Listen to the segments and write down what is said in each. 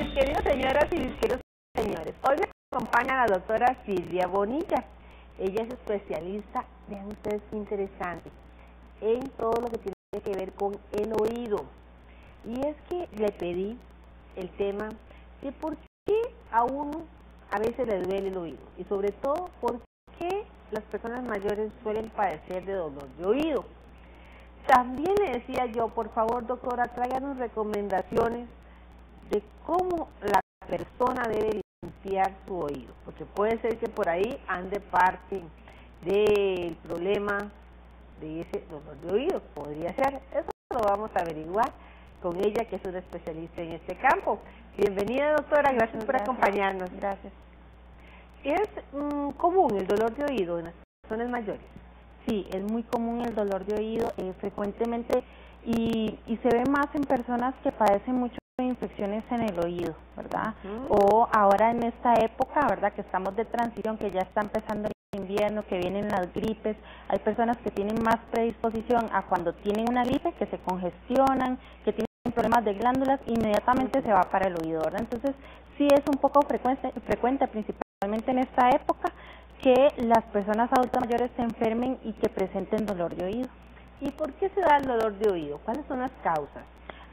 Mis queridas señoras y mis queridos señores, hoy me acompaña la doctora Silvia Bonilla. Ella es especialista, vean ustedes qué interesante, en todo lo que tiene que ver con el oído. Y es que le pedí el tema de por qué a uno a veces le duele el oído y sobre todo por qué las personas mayores suelen padecer de dolor de oído. También le decía yo, por favor doctora, tráiganos recomendaciones de cómo la persona debe limpiar su oído, porque puede ser que por ahí ande parte del problema de ese dolor de oído, podría ser. Eso lo vamos a averiguar con ella, que es una especialista en este campo. Bienvenida doctora, gracias por acompañarnos. Gracias. ¿Es común el dolor de oído en las personas mayores? Sí, es muy común el dolor de oído, frecuentemente, y se ve más en personas que padecen mucho de infecciones en el oído, ¿verdad? O ahora en esta época, ¿verdad?, que estamos de transición, que ya está empezando el invierno, que vienen las gripes, hay personas que tienen más predisposición a cuando tienen una gripe, que se congestionan, que tienen problemas de glándulas, inmediatamente se va para el oído, ¿verdad? Entonces, sí es un poco frecuente, principalmente en esta época, que las personas adultas mayores se enfermen y que presenten dolor de oído. ¿Y por qué se da el dolor de oído? ¿Cuáles son las causas?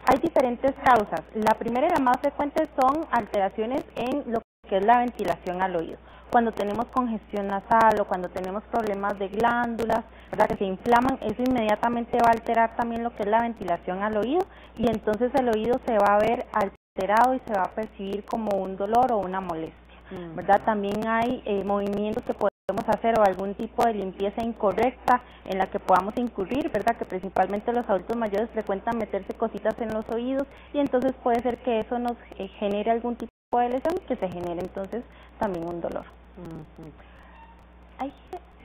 Hay diferentes causas. La primera y la más frecuente son alteraciones en lo que es la ventilación al oído. Cuando tenemos congestión nasal o cuando tenemos problemas de glándulas, ¿verdad?, que se inflaman, eso inmediatamente va a alterar también lo que es la ventilación al oído y entonces el oído se va a ver alterado y se va a percibir como un dolor o una molestia, ¿verdad? También hay movimientos que podemos hacer o algún tipo de limpieza incorrecta en la que podamos incurrir, ¿verdad?, que principalmente los adultos mayores frecuentan meterse cositas en los oídos y entonces puede ser que eso nos genere algún tipo de lesión que se genere entonces también un dolor.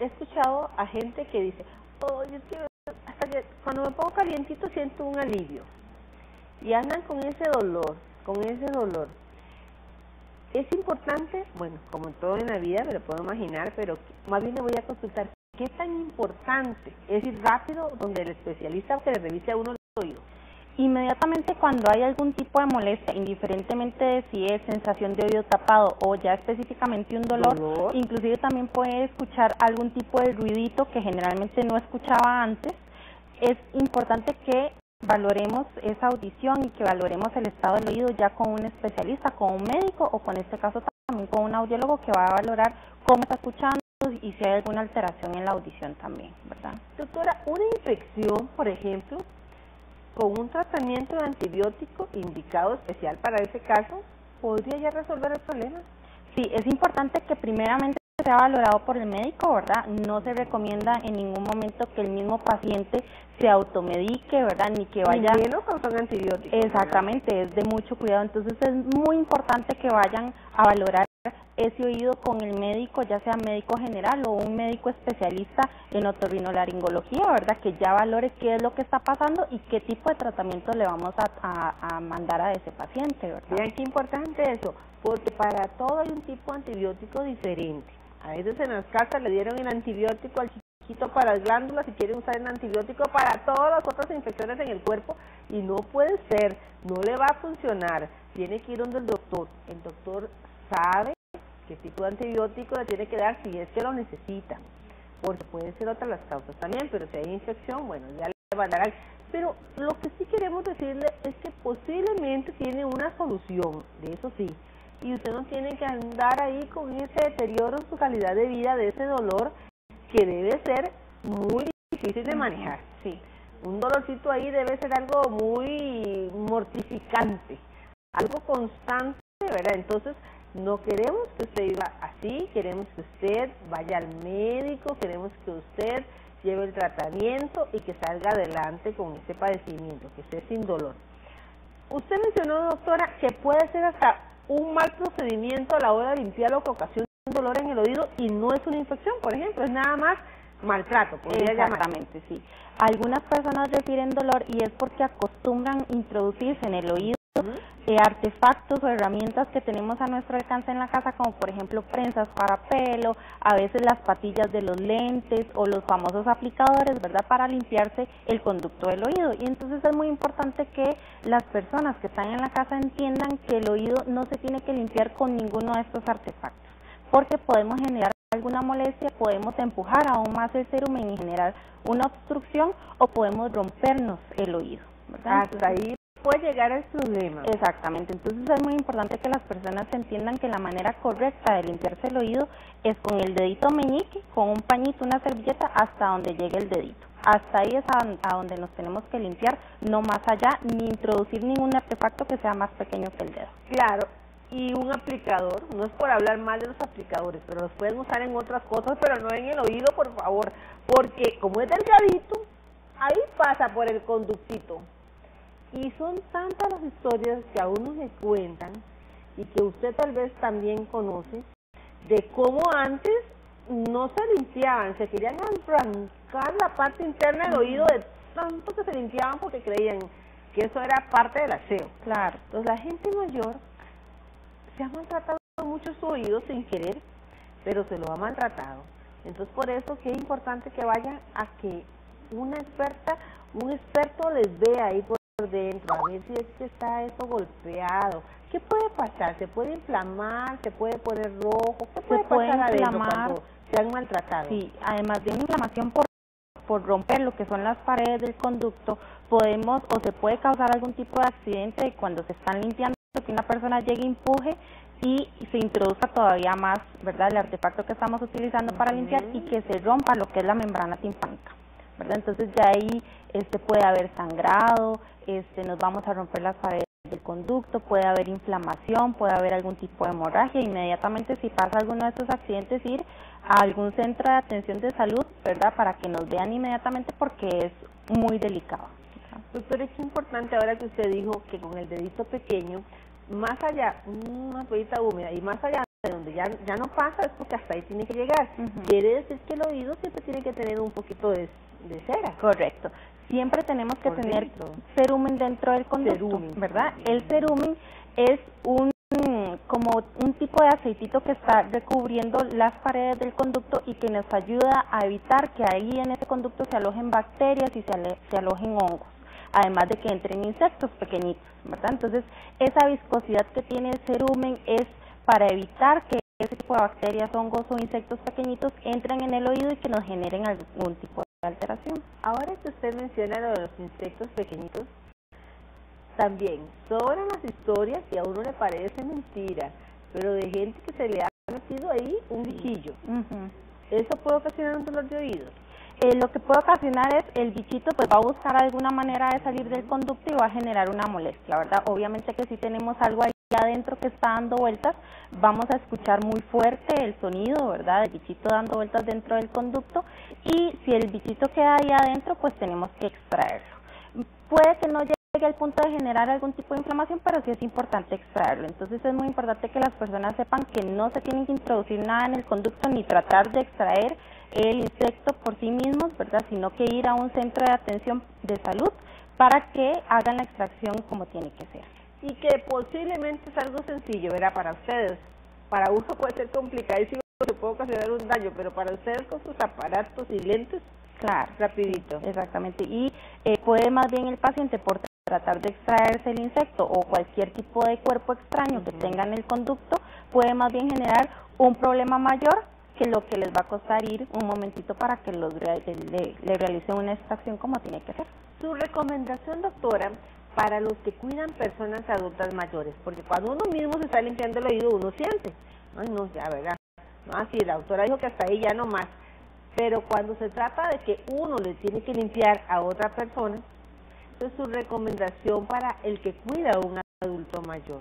He escuchado a gente que dice, oh, yo quiero, hasta que cuando me pongo calientito siento un alivio y andan con ese dolor, Es importante, bueno, como en todo en la vida, me lo puedo imaginar, pero más bien le voy a consultar, ¿qué tan importante es ir rápido donde el especialista que le revise a uno el oído? Inmediatamente cuando hay algún tipo de molestia, indiferentemente de si es sensación de oído tapado o ya específicamente un dolor, inclusive también puede escuchar algún tipo de ruidito que generalmente no escuchaba antes, es importante que valoremos esa audición y que valoremos el estado del oído ya con un especialista, con un médico o con este caso también con un audiólogo que va a valorar cómo está escuchando y si hay alguna alteración en la audición también, ¿verdad? Doctora, una infección, por ejemplo, con un tratamiento de antibiótico indicado especial para ese caso, ¿podría ya resolver el problema? Sí, es importante que primeramente sea valorado por el médico, ¿verdad? No se recomienda en ningún momento que el mismo paciente se automedique, ¿verdad? Ni que vaya... Ni menos con antibióticos. Exactamente, ¿verdad? Es de mucho cuidado, entonces es muy importante que vayan a valorar ese oído con el médico, ya sea médico general o un médico especialista en otorrinolaringología, ¿verdad?, que ya valore qué es lo que está pasando y qué tipo de tratamiento le vamos a mandar a ese paciente, ¿verdad? Vean qué importante eso, porque para todo hay un tipo de antibiótico diferente. A veces en las casas le dieron el antibiótico al chiquito para las glándulas y quieren usar el antibiótico para todas las otras infecciones en el cuerpo y no puede ser, no le va a funcionar, tiene que ir donde el doctor sabe qué tipo de antibiótico le tiene que dar si es que lo necesita, porque pueden ser otras las causas también, pero si hay infección, bueno, ya le van a dar. Pero lo que sí queremos decirle es que posiblemente tiene una solución, de eso sí, y usted no tiene que andar ahí con ese deterioro en su calidad de vida, de ese dolor que debe ser muy difícil de manejar. Sí. Un dolorcito ahí debe ser algo muy mortificante, algo constante, ¿verdad? Entonces, no queremos que usted viva así, queremos que usted vaya al médico, queremos que usted lleve el tratamiento y que salga adelante con ese padecimiento, que esté sin dolor. Usted mencionó, doctora, que puede ser hasta un mal procedimiento a la hora de limpiar lo que ocasiona un dolor en el oído y no es una infección, por ejemplo, es nada más maltrato, podría llamarse. Exactamente, sí. Algunas personas refieren dolor y es porque acostumbran introducirse en el oído artefactos o herramientas que tenemos a nuestro alcance en la casa, como por ejemplo prensas para pelo, a veces las patillas de los lentes o los famosos aplicadores, ¿verdad?, para limpiarse el conducto del oído. Y entonces es muy importante que las personas que están en la casa entiendan que el oído no se tiene que limpiar con ninguno de estos artefactos, porque podemos generar alguna molestia, podemos empujar aún más el cerumen y generar una obstrucción, o podemos rompernos el oído, ¿verdad? Hasta ahí puede llegar el problema. Exactamente, entonces es muy importante que las personas entiendan que la manera correcta de limpiarse el oído es con el dedito meñique, con un pañito, una servilleta, hasta donde llegue el dedito. Hasta ahí es a donde nos tenemos que limpiar, no más allá, ni introducir ningún artefacto que sea más pequeño que el dedo. Claro, y un aplicador, no es por hablar mal de los aplicadores, pero los pueden usar en otras cosas, pero no en el oído, por favor, porque como es delgadito, ahí pasa por el conductito. Y son tantas las historias que a uno le cuentan y que usted tal vez también conoce, de cómo antes no se limpiaban, se querían arrancar la parte interna del oído de tanto que se limpiaban porque creían que eso era parte del aseo. Claro. Entonces la gente mayor se ha maltratado mucho su oído sin querer, pero se lo ha maltratado. Entonces por eso que es importante que vayan a que una experta, un experto les vea ahí por dentro, a ver si es que está eso golpeado. ¿Qué puede pasar? ¿Se puede inflamar? ¿Se puede poner rojo? ¿Qué puede pasar adentro cuando se han maltratado? Sí, además de una inflamación por romper lo que son las paredes del conducto, podemos o se puede causar algún tipo de accidente cuando se están limpiando, que una persona llegue, empuje y se introduzca todavía más, ¿verdad?, el artefacto que estamos utilizando para limpiar, y que se rompa lo que es la membrana timpánica, ¿verdad? Entonces ya ahí puede haber sangrado, nos vamos a romper las paredes del conducto, puede haber inflamación, puede haber algún tipo de hemorragia. Inmediatamente, si pasa alguno de estos accidentes, ir a algún centro de atención de salud, ¿verdad?, para que nos vean inmediatamente, porque es muy delicado. Doctor, es importante ahora que usted dijo que con el dedito pequeño, más allá, una toallita húmeda, y más allá de donde ya no pasa, es porque hasta ahí tiene que llegar. Quiere decir que el oído siempre tiene que tener un poquito de cera. Correcto. Siempre tenemos que tener cerumen dentro del conducto, ¿verdad? El cerumen es como un tipo de aceitito que está recubriendo las paredes del conducto y que nos ayuda a evitar que ahí en ese conducto se alojen bacterias y se alojen hongos, además de que entren insectos pequeñitos, ¿verdad? Entonces, esa viscosidad que tiene el cerumen es para evitar que ese tipo de bacterias, hongos o insectos pequeñitos entren en el oído y que nos generen algún tipo de alteración. Ahora que usted menciona lo de los insectos pequeñitos, también sobran las historias y a uno le parece mentira, pero de gente que se le ha metido ahí un bichillo. ¿Eso puede ocasionar un dolor de oído? Lo que puede ocasionar es el bichito, pues va a buscar alguna manera de salir del conducto y va a generar una molestia, ¿verdad? Obviamente que si tenemos algo ahí adentro que está dando vueltas, vamos a escuchar muy fuerte el sonido, ¿verdad?, del bichito dando vueltas dentro del conducto, y si el bichito queda ahí adentro, pues tenemos que extraerlo. Puede que no llegue al punto de generar algún tipo de inflamación, pero sí es importante extraerlo. Entonces es muy importante que las personas sepan que no se tienen que introducir nada en el conducto ni tratar de extraer el insecto por sí mismos, ¿verdad?, sino que ir a un centro de atención de salud para que hagan la extracción como tiene que ser. Y que posiblemente es algo sencillo, ¿verdad?, para ustedes. Para uno puede ser complicadísimo, que puede ocasionar un daño, pero para ustedes con sus aparatos y lentes, claro, rapidito. Exactamente, y puede más bien el paciente, por tratar de extraerse el insecto o cualquier tipo de cuerpo extraño que tenga en el conducto, puede más bien generar un problema mayor que lo que les va a costar ir un momentito para que le realicen una extracción como tiene que ser. Su recomendación, doctora, para los que cuidan personas adultas mayores, porque cuando uno mismo se está limpiando el oído, uno siente, ay no, ya, ¿verdad? No, así la doctora dijo que hasta ahí ya no más, pero cuando se trata de que uno le tiene que limpiar a otra persona, entonces su recomendación para el que cuida a un adulto mayor.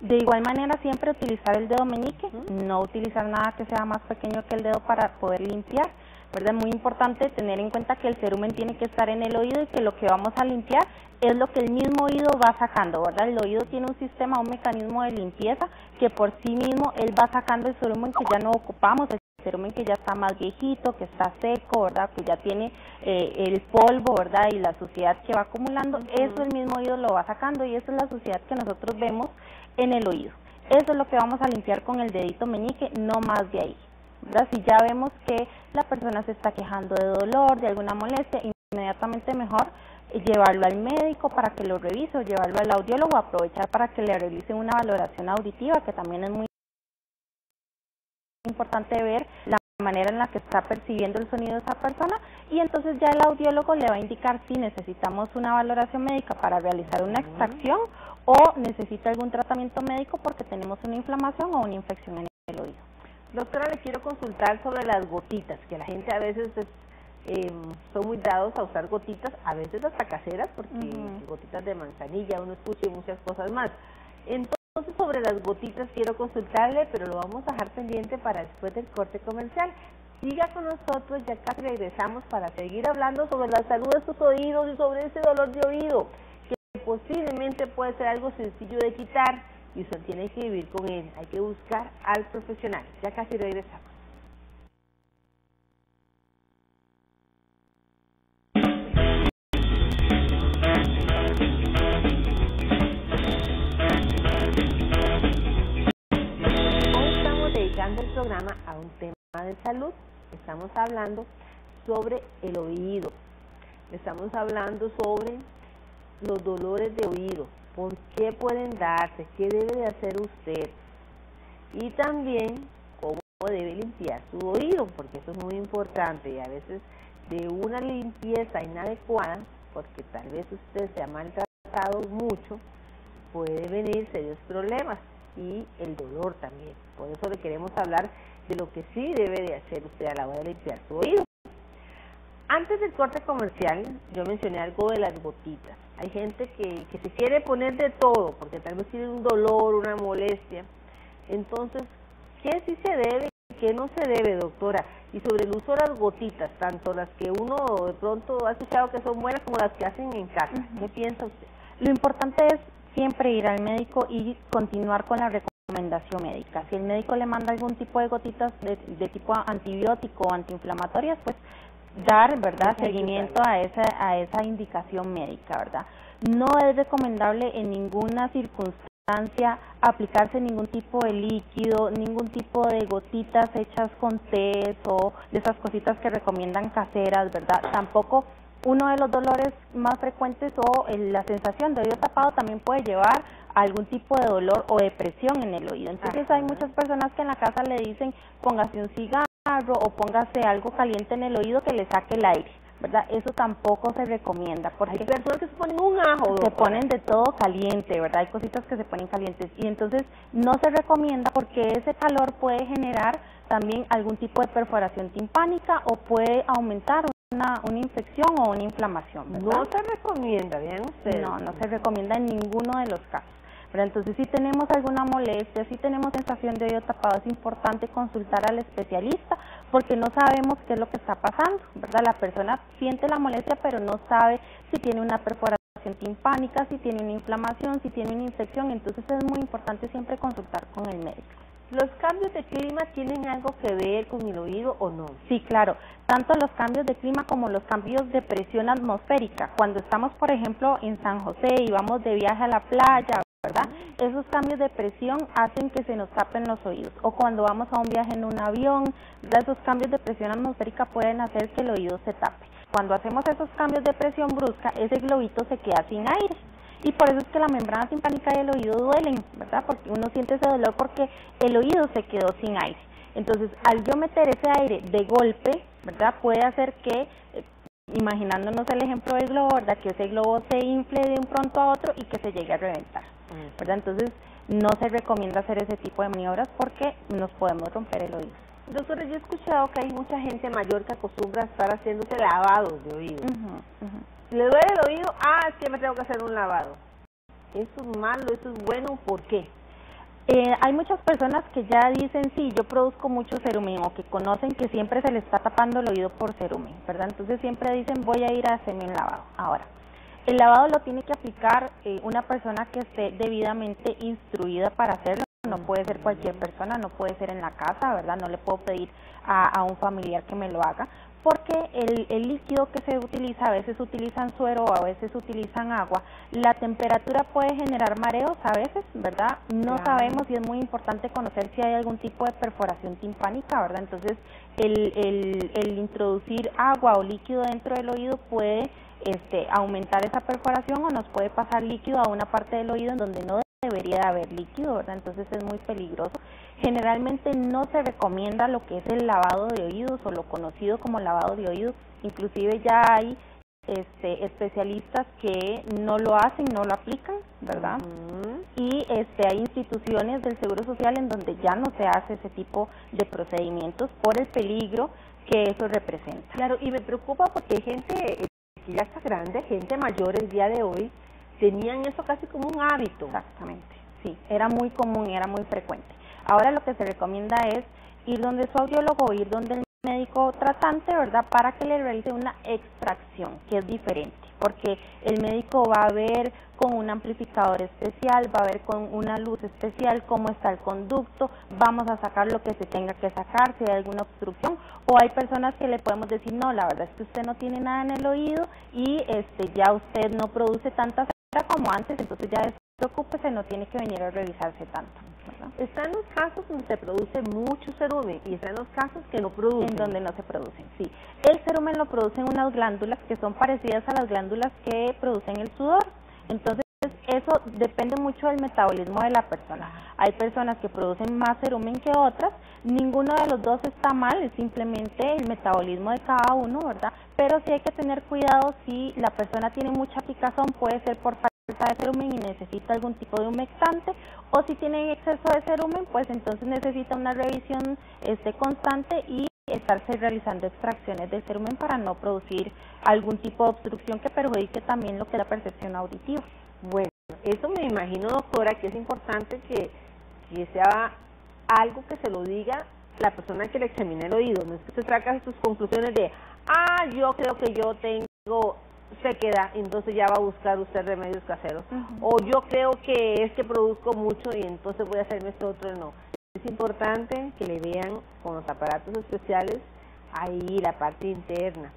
De igual manera, siempre utilizar el dedo meñique, no utilizar nada que sea más pequeño que el dedo para poder limpiar, ¿verdad? Muy importante tener en cuenta que el cerumen tiene que estar en el oído y que lo que vamos a limpiar es lo que el mismo oído va sacando, ¿verdad? El oído tiene un sistema, un mecanismo de limpieza que por sí mismo él va sacando el cerumen que ya no ocupamos, el cerumen que ya está más viejito, que está seco, ¿verdad? Que ya tiene el polvo, ¿verdad? Y la suciedad que va acumulando, eso el mismo oído lo va sacando y esa es la suciedad que nosotros vemos en el oído. Eso es lo que vamos a limpiar con el dedito meñique, no más de ahí, ¿verdad? Si ya vemos que la persona se está quejando de dolor, de alguna molestia, inmediatamente mejor llevarlo al médico para que lo revise o llevarlo al audiólogo, aprovechar para que le realice una valoración auditiva, que también es muy importante ver la manera en la que está percibiendo el sonido de esa persona y entonces ya el audiólogo le va a indicar si necesitamos una valoración médica para realizar una extracción o necesita algún tratamiento médico porque tenemos una inflamación o una infección en el oído. Doctora, le quiero consultar sobre las gotitas, que la gente a veces son muy dados a usar gotitas, a veces hasta caseras, porque gotitas de manzanilla, uno escucha y muchas cosas más. Entonces, sobre las gotitas quiero consultarle, pero lo vamos a dejar pendiente para después del corte comercial. Siga con nosotros, ya casi regresamos para seguir hablando sobre la salud de sus oídos y sobre ese dolor de oído, que posiblemente puede ser algo sencillo de quitar y usted tiene que vivir con él. Hay que buscar al profesional. Ya casi regresamos. El programa a un tema de salud. Estamos hablando sobre el oído, estamos hablando sobre los dolores de oído, por qué pueden darse, qué debe de hacer usted y también cómo debe limpiar su oído, porque eso es muy importante y a veces de una limpieza inadecuada, porque tal vez usted se ha maltratado mucho, puede venir serios problemas y el dolor también. Por eso le queremos hablar de lo que sí debe de hacer usted a la hora de limpiar su oído. Antes del corte comercial, yo mencioné algo de las gotitas. Hay gente que se quiere poner de todo, porque tal vez tiene un dolor, una molestia. Entonces, ¿qué sí se debe y qué no se debe, doctora? Y sobre el uso de las gotitas, tanto las que uno de pronto ha escuchado que son buenas como las que hacen en casa. ¿Qué piensa usted? Lo importante es siempre ir al médico y continuar con la recomendación médica. Si el médico le manda algún tipo de gotitas de tipo antibiótico o antiinflamatorias, pues dar, ¿verdad?, seguimiento a esa indicación médica, ¿verdad? No es recomendable en ninguna circunstancia aplicarse ningún tipo de líquido, ningún tipo de gotitas hechas con té o de esas cositas que recomiendan caseras, ¿verdad? Tampoco. Uno de los dolores más frecuentes o la sensación de oído tapado también puede llevar a algún tipo de dolor o depresión en el oído. Entonces hay muchas personas que en la casa le dicen póngase un cigarro o póngase algo caliente en el oído que le saque el aire, ¿verdad? Eso tampoco se recomienda porque hay personas que se ponen un ajo, se ponen de todo caliente, ¿verdad? Hay cositas que se ponen calientes y entonces no se recomienda porque ese calor puede generar también algún tipo de perforación timpánica o puede aumentar una infección o una inflamación, ¿verdad? No se recomienda, ¿bien ustedes? No se recomienda en ninguno de los casos. Pero entonces si tenemos alguna molestia, si tenemos sensación de oído tapado, es importante consultar al especialista porque no sabemos qué es lo que está pasando, ¿verdad? La persona siente la molestia pero no sabe si tiene una perforación timpánica, si tiene una inflamación, si tiene una infección, entonces es muy importante siempre consultar con el médico. ¿Los cambios de clima tienen algo que ver con el oído o no? Sí, claro. Tanto los cambios de clima como los cambios de presión atmosférica. Cuando estamos, por ejemplo, en San José y vamos de viaje a la playa, ¿verdad? Esos cambios de presión hacen que se nos tapen los oídos. O cuando vamos a un viaje en un avión, ¿verdad? Esos cambios de presión atmosférica pueden hacer que el oído se tape. Cuando hacemos esos cambios de presión brusca, ese globito se queda sin aire. Y por eso es que la membrana timpánica y el oído duelen, ¿verdad? Porque uno siente ese dolor porque el oído se quedó sin aire. Entonces, al yo meter ese aire de golpe, ¿verdad? Puede hacer que, imaginándonos el ejemplo del globo, ¿verdad? Que ese globo se infle de un pronto a otro y que se llegue a reventar, ¿verdad? Entonces, no se recomienda hacer ese tipo de maniobras porque nos podemos romper el oído. Doctora, yo he escuchado que hay mucha gente mayor que acostumbra a estar haciéndose lavados de oído. ¿Le duele el oído? Es que me tengo que hacer un lavado. ¿Eso es malo? ¿Eso es bueno? ¿Por qué? Hay muchas personas que ya dicen, sí, yo produzco mucho cerumen, o que conocen que siempre se les está tapando el oído por cerumen, ¿verdad? Entonces siempre dicen, voy a ir a hacerme un lavado. Ahora, el lavado lo tiene que aplicar una persona que esté debidamente instruida para hacerlo. no puede ser cualquier persona, no puede ser en la casa, ¿verdad? No le puedo pedir a un familiar que me lo haga, porque el líquido que se utiliza, a veces utilizan suero o a veces utilizan agua, la temperatura puede generar mareos a veces, ¿verdad? No sabemos, y es muy importante conocer si hay algún tipo de perforación timpánica, ¿verdad? Entonces, el introducir agua o líquido dentro del oído puede aumentar esa perforación, o nos puede pasar líquido a una parte del oído en donde no debería de haber líquido, ¿verdad? Entonces es muy peligroso. Generalmente no se recomienda lo que es el lavado de oídos o lo conocido como lavado de oídos. Inclusive ya hay especialistas que no lo hacen, no lo aplican, ¿verdad? Y hay instituciones del Seguro Social en donde ya no se hace ese tipo de procedimientos por el peligro que eso representa. Claro, y me preocupa porque hay gente que ya está grande, gente mayor el día de hoy, tenían eso casi como un hábito. Exactamente, sí, era muy común, era muy frecuente. Ahora lo que se recomienda es ir donde su audiólogo, ir donde el médico tratante, ¿verdad?, para que le realice una extracción, que es diferente, porque el médico va a ver con un amplificador especial, va a ver con una luz especial cómo está el conducto, vamos a sacar lo que se tenga que sacar, si hay alguna obstrucción, o hay personas que le podemos decir, no, la verdad es que usted no tiene nada en el oído y ya usted no produce tanta cera como antes, entonces ya despreocúpese, no tiene que venir a revisarse tanto, ¿verdad? Están los casos donde se produce mucho cerumen y están los casos que no producen. En donde no se producen, sí. El cerumen lo producen unas glándulas que son parecidas a las glándulas que producen el sudor. Entonces, eso depende mucho del metabolismo de la persona. Hay personas que producen más cerumen que otras, ninguno de los dos está mal, es simplemente el metabolismo de cada uno, ¿verdad? Pero sí hay que tener cuidado si la persona tiene mucha picazón, puede ser por falta de cerumen y necesita algún tipo de humectante, o si tiene exceso de cerumen, pues entonces necesita una revisión constante y estarse realizando extracciones del cerumen para no producir algún tipo de obstrucción que perjudique también lo que es la percepción auditiva. Bueno, eso me imagino, doctora, que es importante que sea algo que se lo diga la persona que le examina el oído, no es que se saca sus conclusiones de, yo creo que yo tengo sequedad, entonces ya va a buscar usted remedios caseros, o yo creo que es que produzco mucho y entonces voy a hacerme esto otro. No, es importante que le vean con los aparatos especiales ahí la parte interna,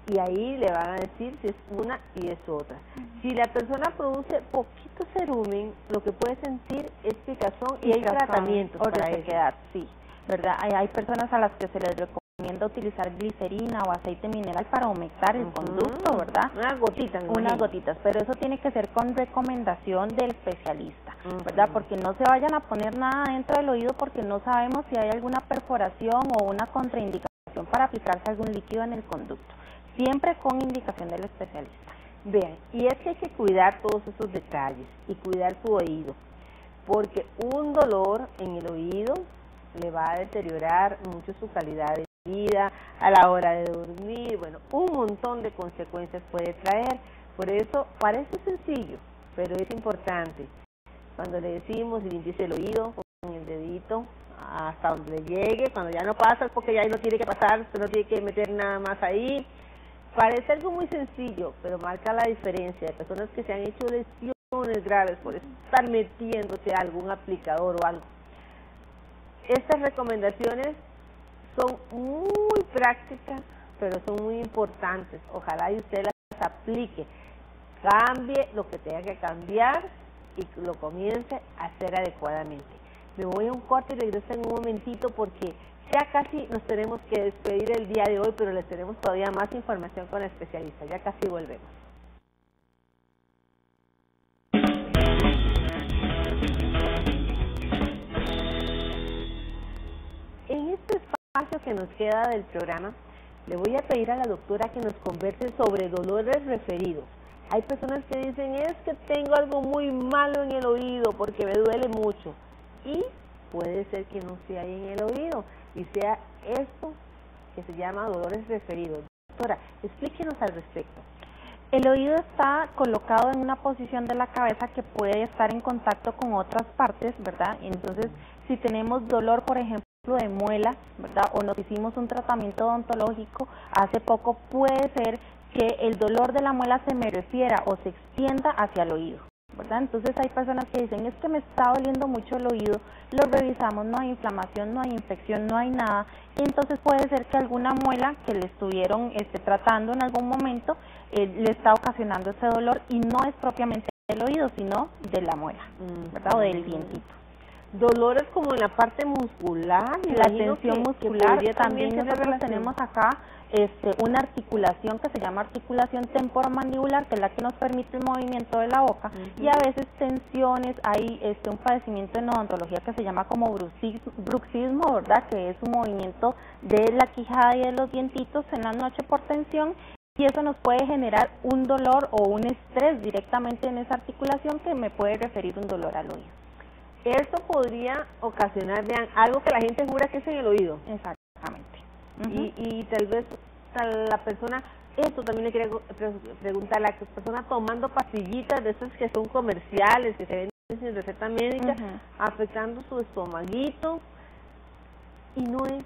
y ahí le van a decir si es una y es otra. Si la persona produce poquito cerumen, lo que puede sentir es picazón y hay tratamientos o para resequedad, sí, ¿verdad? Hay personas a las que se les recomienda utilizar glicerina o aceite mineral para humectar el conducto, ¿verdad? Unas gotitas. Unas gotitas, pero eso tiene que ser con recomendación del especialista, ¿verdad? Porque no se vayan a poner nada dentro del oído porque no sabemos si hay alguna perforación o una contraindicación para aplicarse algún líquido en el conducto. Siempre con indicación del especialista. Vean, y es que hay que cuidar todos esos detalles y cuidar su oído, porque un dolor en el oído le va a deteriorar mucho su calidad de vida a la hora de dormir, bueno, un montón de consecuencias puede traer. Por eso parece sencillo, pero es importante. Cuando le decimos limpiese el oído con el dedito hasta donde le llegue, cuando ya no pasa, porque ya no tiene que pasar, usted no tiene que meter nada más ahí. Parece algo muy sencillo, pero marca la diferencia de personas que se han hecho lesiones graves por estar metiéndose algún aplicador o algo. Estas recomendaciones son muy prácticas, pero son muy importantes. Ojalá y usted las aplique, cambie lo que tenga que cambiar y lo comience a hacer adecuadamente. Me voy a un corte y regreso en un momentito porque ya casi nos tenemos que despedir el día de hoy, pero les tenemos todavía más información con la especialista. Ya casi volvemos. En este espacio que nos queda del programa, le voy a pedir a la doctora que nos converse sobre dolores referidos. Hay personas que dicen, es que tengo algo muy malo en el oído porque me duele mucho. Y puede ser que no sea ahí en el oído y sea esto que se llama dolores referidos. Doctora, explíquenos al respecto. El oído está colocado en una posición de la cabeza que puede estar en contacto con otras partes, ¿verdad? Entonces, si tenemos dolor, por ejemplo, de muela, ¿verdad? O nos hicimos un tratamiento odontológico hace poco, puede ser que el dolor de la muela se me refiera o se extienda hacia el oído, ¿verdad? Entonces hay personas que dicen, es que me está doliendo mucho el oído, lo revisamos, no hay inflamación, no hay infección, no hay nada, y entonces puede ser que alguna muela que le estuvieron tratando en algún momento le está ocasionando ese dolor y no es propiamente del oído, sino de la muela, ¿verdad? O del dientito. Dolores como en la parte muscular, la tensión muscular, también nosotros tenemos acá una articulación que se llama articulación temporomandibular, que es la que nos permite el movimiento de la boca, y a veces tensiones, hay un padecimiento en odontología que se llama como bruxismo, ¿verdad? Que es un movimiento de la quijada y de los dientitos en la noche por tensión, y eso nos puede generar un dolor o un estrés directamente en esa articulación que me puede referir un dolor al oído. Esto podría ocasionar, vean, algo que la gente jura que es en el oído. Exactamente. Y tal vez la persona, esto también le quería preguntar, la persona tomando pastillitas de esas que son comerciales, que se venden sin receta médica, afectando su estomaguito, y no es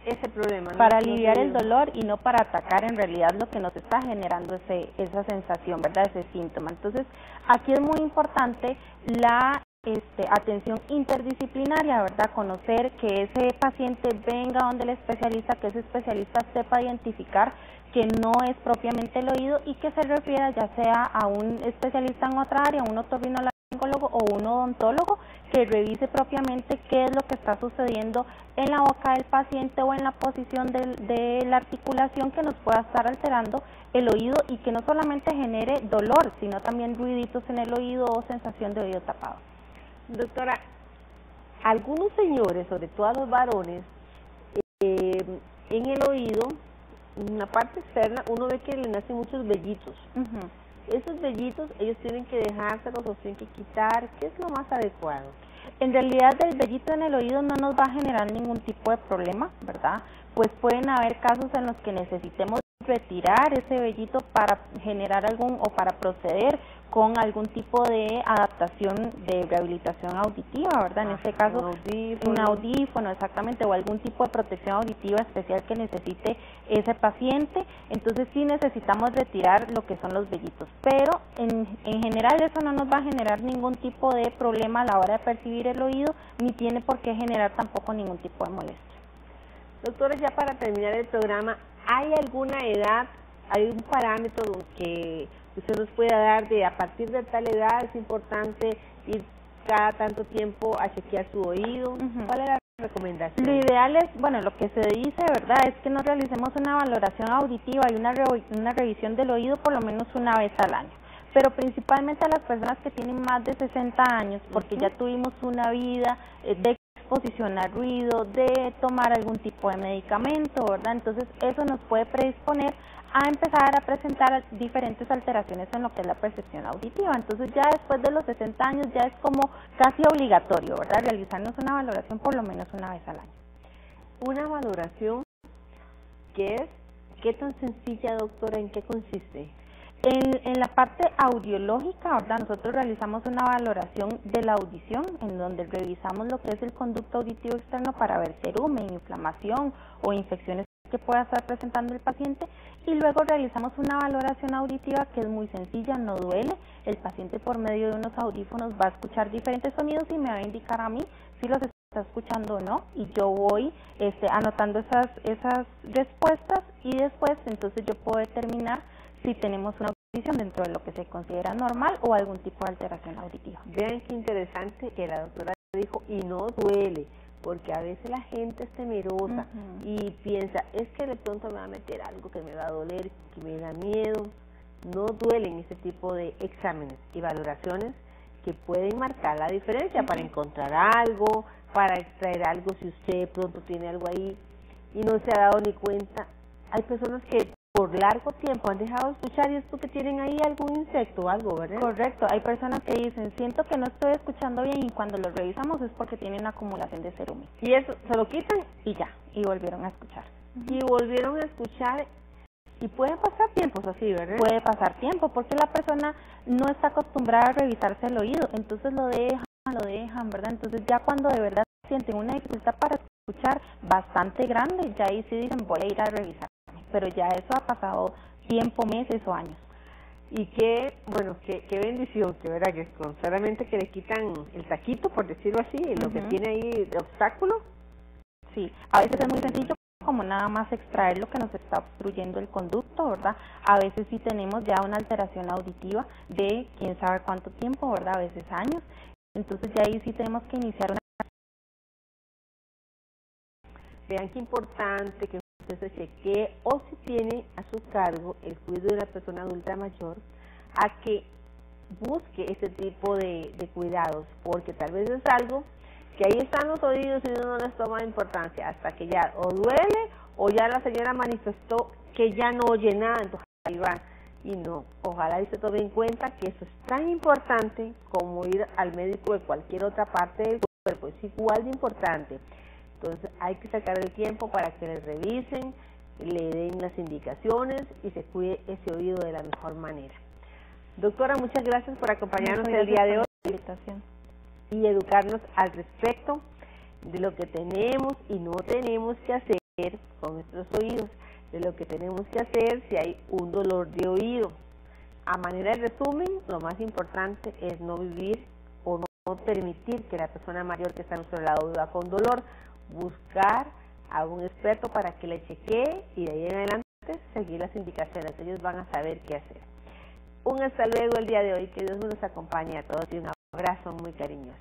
ese problema. Para aliviar el dolor y no para atacar en realidad lo que nos está generando esa sensación, ¿verdad? Ese síntoma. Entonces, aquí es muy importante la atención interdisciplinaria, ¿verdad? Conocer que ese paciente venga donde el especialista, que ese especialista sepa identificar que no es propiamente el oído y que se refiera ya sea a un especialista en otra área, un otorrinolaringólogo o un odontólogo, que revise propiamente qué es lo que está sucediendo en la boca del paciente o en la posición de la articulación que nos pueda estar alterando el oído y que no solamente genere dolor, sino también ruiditos en el oído o sensación de oído tapado. Doctora, algunos señores, sobre todo a los varones, en el oído, en la parte externa, uno ve que le nacen muchos vellitos. Esos vellitos, ellos tienen que dejárselos o tienen que quitar. ¿Qué es lo más adecuado? En realidad, el vellito en el oído no nos va a generar ningún tipo de problema, ¿verdad? Pues pueden haber casos en los que necesitemos retirar ese vellito para generar o para proceder con algún tipo de adaptación de rehabilitación auditiva, ¿verdad? En este caso, un audífono, exactamente, o algún tipo de protección auditiva especial que necesite ese paciente. Entonces sí necesitamos retirar lo que son los vellitos, pero en general eso no nos va a generar ningún tipo de problema a la hora de percibir el oído, ni tiene por qué generar tampoco ningún tipo de molestia. Doctora, ya para terminar el programa, ¿hay alguna edad, hay un parámetro que usted nos pueda dar de a partir de tal edad es importante ir cada tanto tiempo a chequear su oído? ¿Cuál es la recomendación? Lo ideal es, bueno, lo que se dice, ¿verdad?, es que nos realicemos una valoración auditiva y una revisión del oído por lo menos una vez al año. Pero principalmente a las personas que tienen más de 60 años, porque ya tuvimos una vida de exposición al ruido, de tomar algún tipo de medicamento, ¿verdad? Entonces eso nos puede predisponer a empezar a presentar diferentes alteraciones en lo que es la percepción auditiva. Entonces ya después de los 60 años ya es como casi obligatorio, ¿verdad?, realizarnos una valoración por lo menos una vez al año. Una valoración que es, ¿qué tan sencilla, doctora? ¿En qué consiste? En la parte audiológica, ¿verdad?, nosotros realizamos una valoración de la audición, en donde revisamos lo que es el conducto auditivo externo para ver cerumen, inflamación o infecciones que pueda estar presentando el paciente, y luego realizamos una valoración auditiva que es muy sencilla, no duele. El paciente por medio de unos audífonos va a escuchar diferentes sonidos y me va a indicar a mí si los está escuchando o no, y yo voy anotando esas respuestas, y después entonces yo puedo determinar si tenemos una audición dentro de lo que se considera normal o algún tipo de alteración auditiva. Vean qué interesante que la doctora dijo, y no duele, porque a veces la gente es temerosa y piensa, es que de pronto me va a meter algo que me va a doler, que me da miedo. No duelen ese tipo de exámenes y valoraciones que pueden marcar la diferencia para encontrar algo, para extraer algo si usted de pronto tiene algo ahí y no se ha dado ni cuenta. Hay personas que por largo tiempo han dejado de escuchar y es porque tienen ahí algún insecto o algo, ¿verdad? Correcto, hay personas que dicen, siento que no estoy escuchando bien, y cuando lo revisamos es porque tienen acumulación de cerumen. Y eso, se lo quitan y ya, y volvieron a escuchar. Y volvieron a escuchar, y pueden pasar tiempos así, ¿verdad? Puede pasar tiempo, porque la persona no está acostumbrada a revisarse el oído, entonces lo dejan, ¿verdad? Entonces ya cuando de verdad sienten una dificultad para escuchar bastante grande, ya ahí sí dicen, voy a ir a revisar. Pero ya eso ha pasado tiempo, meses o años. Y qué, bueno, qué bendición, que verdad que con solamente que le quitan el taquito, por decirlo así, lo que tiene ahí de obstáculo. Sí, a veces es muy sencillo como nada más extraer lo que nos está obstruyendo el conducto, ¿verdad? A veces sí tenemos ya una alteración auditiva de quién sabe cuánto tiempo, ¿verdad? A veces años. Entonces ya ahí sí tenemos que iniciar una... Vean qué importante que usted se chequee, o si tiene a su cargo el cuidado de una persona adulta mayor, a que busque ese tipo de cuidados, porque tal vez es algo que ahí están los oídos y uno no les toma importancia, hasta que ya o duele o ya la señora manifestó que ya no oye nada, entonces ahí va. Y no, ojalá y se tome en cuenta que eso es tan importante como ir al médico de cualquier otra parte del cuerpo, es igual de importante. Entonces hay que sacar el tiempo para que les revisen, le den las indicaciones y se cuide ese oído de la mejor manera. Doctora, muchas gracias por acompañarnos el día de hoy y educarnos al respecto de lo que tenemos y no tenemos que hacer con nuestros oídos, de lo que tenemos que hacer si hay un dolor de oído. A manera de resumen, lo más importante es no vivir o no permitir que la persona mayor que está a nuestro lado viva con dolor, buscar a un experto para que le chequee y de ahí en adelante seguir las indicaciones, ellos van a saber qué hacer. Un hasta luego el día de hoy, que Dios nos acompañe a todos y un abrazo muy cariñoso.